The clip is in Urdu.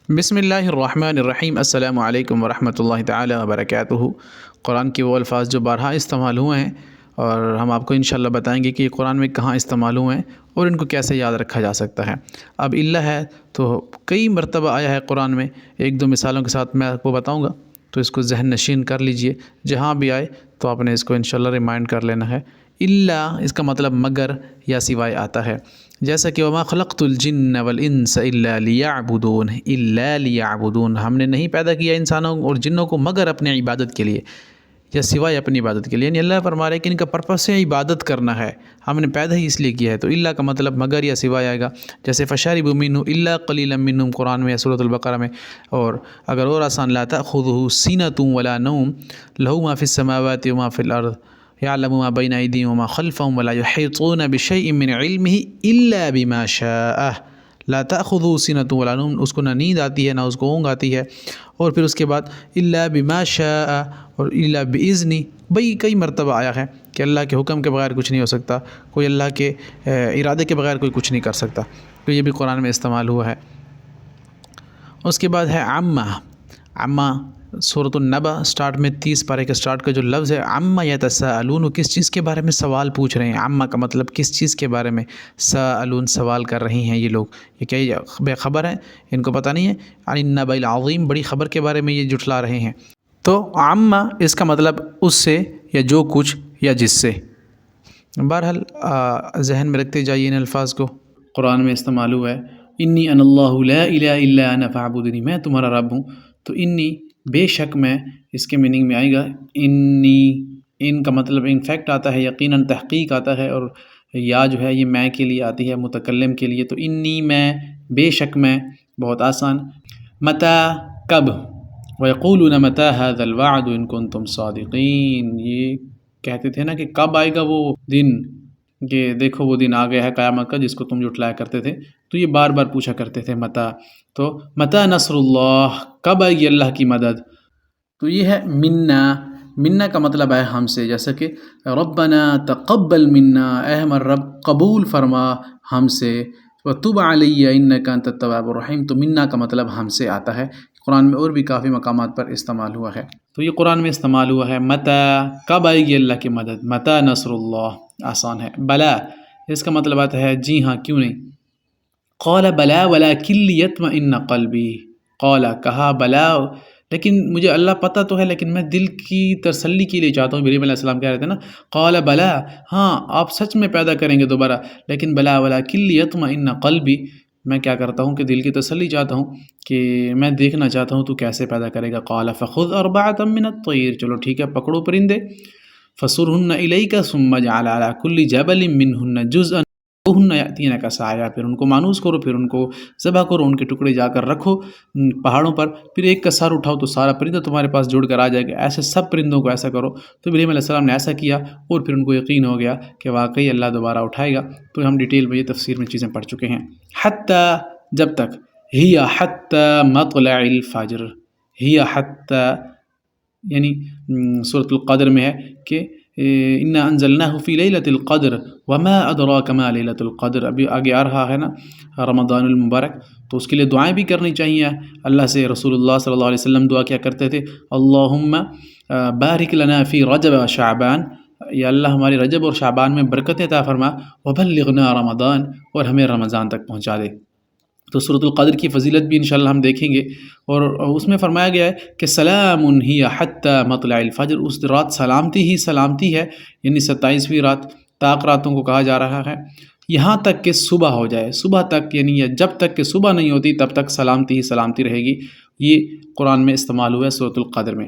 بسم اللہ الرحمن الرحیم۔ السلام علیکم ورحمۃ اللہ تعالی وبرکاتہ۔ قرآن کے وہ الفاظ جو بارہا استعمال ہوئے ہیں اور ہم آپ کو انشاءاللہ بتائیں گے کہ یہ قرآن میں کہاں استعمال ہوئے ہیں اور ان کو کیسے یاد رکھا جا سکتا ہے۔ اب اللہ ہے تو کئی مرتبہ آیا ہے قرآن میں، ایک دو مثالوں کے ساتھ میں آپ کو بتاؤں گا، تو اس کو ذہن نشین کر لیجئے، جہاں بھی آئے تو آپ نے اس کو انشاءاللہ ریمائنڈ کر لینا ہے۔ اللہ اس کا مطلب مگر یا سوائے آتا ہے، جیسا کہ وما خلقت الجن والانس الا لیعبدون، الا لیعبدون، ہم نے نہیں پیدا کیا انسانوں اور جنوں کو مگر اپنے عبادت کے لیے یا سوائے اپنی عبادت کے لیے، یعنی اللہ فرما رہے ہیں کہ ان کا پرپس ہے عبادت کرنا ہے، ہم نے پیدا ہی اس لیے کیا ہے۔ تو اللہ کا مطلب مگر یا سوائے آئے گا، جیسے فشاربوا منہ الا قلیلا منہم قرآن میں سورۃ البقرہ میں، اور اگر اور آسان لا تأخذہ سینۃ ولا نوم لہ ما فی السماوات وما فی الارض یعلم ما بین ایدیہم وما خلفہم ولا یحیطون بشیء من علمہ الا بما شاء۔ لا تأخذہ سینۃ ولا نوم، اس کو نہ نیند آتی ہے نہ اس کو اونگ آتی ہے، اور پھر اس کے بعد الا بما شاء اور الا باذنہ، بھئی کئی مرتبہ آیا ہے کہ اللہ کے حکم کے بغیر کچھ نہیں ہو سکتا، کوئی اللہ کے ارادے کے بغیر کوئی کچھ نہیں کر سکتا، تو یہ بھی قرآن میں استعمال ہوا ہے۔ اس کے بعد ہے عما سورۃ النبأ سٹارٹ میں 30 پارے کے سٹارٹ کا جو لفظ ہے عما یتساءلون، کس چیز کے بارے میں سوال پوچھ رہے ہیں۔ عما کا مطلب کس چیز کے بارے میں، ساءلون سوال کر رہی ہیں یہ لوگ، یہ کیا بے خبر ہیں، ان کو پتہ نہیں ہے، عن النبأ العظیم، بڑی خبر کے بارے میں یہ جھٹلا رہے ہیں۔ تو عما اس کا مطلب اس سے یا جو کچھ یا جس سے، بہرحال ذہن میں رکھتے جائیے ان الفاظ کو۔ قرآن میں استعمال ہوا ہے انی انا اللہ لا الہ الا انا فاعبدنی، میں تمہارا رب ہوں، تو انی بے شک میں، اس کے میننگ میں آئے گا انی، ان کا مطلب انفیکٹ آتا ہے، یقیناً تحقیق آتا ہے، اور یا جو ہے یہ میں کے لیے آتی ہے، متکلم کے لیے، تو انی میں، بے شک میں، بہت آسان۔ متی کب، وَيَقُولُونَ مَتَى هَذَا الْوَعْدُ إِن كُنتُم صَادِقِينَ، یہ کہتے تھے نا کہ کب آئے گا وہ دن، کہ دیکھو وہ دن آ گیا ہے قیامت کا جس کو تم جھٹلایا کرتے تھے، تو یہ بار بار پوچھا کرتے تھے متی، تو متی نصر اللہ، کب آئے گی اللہ کی مدد، تو یہ ہے منا کا مطلب ہے ہم سے، جیسا کہ ربنا تقبل منا، اے ہمارا رب قبول فرما ہم سے، وتب علی انک انت التواب الرحیم، تو منا کا مطلب ہم سے آتا ہے۔ قرآن میں اور بھی کافی مقامات پر استعمال ہوا ہے، تو یہ قرآن میں استعمال ہوا ہے متی، کب آئے گی اللہ کی مدد، متی نصر اللہ، آسان ہے۔ بلا اس کا مطلب آتا ہے جی ہاں کیوں نہیں، قال بلا ولکن لیطمئن قلبی، قال کہا بلا لیکن مجھے اللہ پتہ تو ہے، لیکن میں دل کی تسلی کے لیے چاہتا ہوں، ابراہیم علیہ السلام کہہ رہے تھے نا، قال بلا، ہاں آپ سچ میں پیدا کریں گے دوبارہ، لیکن بلا ولکن لیطمئن قلبی، میں کیا کرتا ہوں کہ دل کی تسلی چاہتا ہوں، کہ میں دیکھنا چاہتا ہوں تو کیسے پیدا کرے گا۔ قال فخذ اربعۃ من الطیر، چلو ٹھیک ہے پکڑو پرندے، فصرہن الیک ثم اجعل علی کل جبل منہن جزءا وہن یأتینک سعیا، پھر ان کو مانوس کرو، پھر ان کو ذبح کرو، ان کے ٹکڑے جا کر رکھو پہاڑوں پر، پھر ایک کا سر اٹھاؤ تو سارا پرندہ تمہارے پاس جڑ کر آ جائے گا، ایسے سب پرندوں کو ایسا کرو۔ تو ابراہیم علیہ السلام نے ایسا کیا، اور پھر ان کو یقین ہو گیا کہ واقعی اللہ دوبارہ اٹھائے گا۔ تو ہم ڈیٹیل میں یہ تفسیر میں چیزیں پڑھ چکے ہیں۔ حتی، جب تک، ہی حتی مطلع الفجر، ہی حتی یعنی سورۃ القدر میں ہے کہ انا انزلناہ فی لیلۃ القدر وما ادراک ما لیلۃ القدر، ابھی آگے آ رہا ہے نا رمضان المبارک، تو اس کے لیے دعائیں بھی کرنی چاہیے اللہ سے۔ رسول اللہ صلی اللہ علیہ وسلم دعا کیا کرتے تھے، اللہم بارک لنا فی رجب و شعبان، یا اللہ ہماری رجب اور شعبان میں برکت عطا فرما، وبلغنا رمضان، اور ہمیں رمضان تک پہنچا دے۔ تو سورۃ القدر کی فضیلت بھی انشاءاللہ ہم دیکھیں گے، اور اس میں فرمایا گیا ہے کہ سلام ہی حتی مطلع الفجر، اس رات سلامتی ہی سلامتی ہے، یعنی 27ویں رات، طاق راتوں کو کہا جا رہا ہے، یہاں تک کہ صبح ہو جائے، صبح تک یعنی جب تک کہ صبح نہیں ہوتی تب تک سلامتی ہی سلامتی رہے گی۔ یہ قرآن میں استعمال ہوا ہے سورۃ القدر میں۔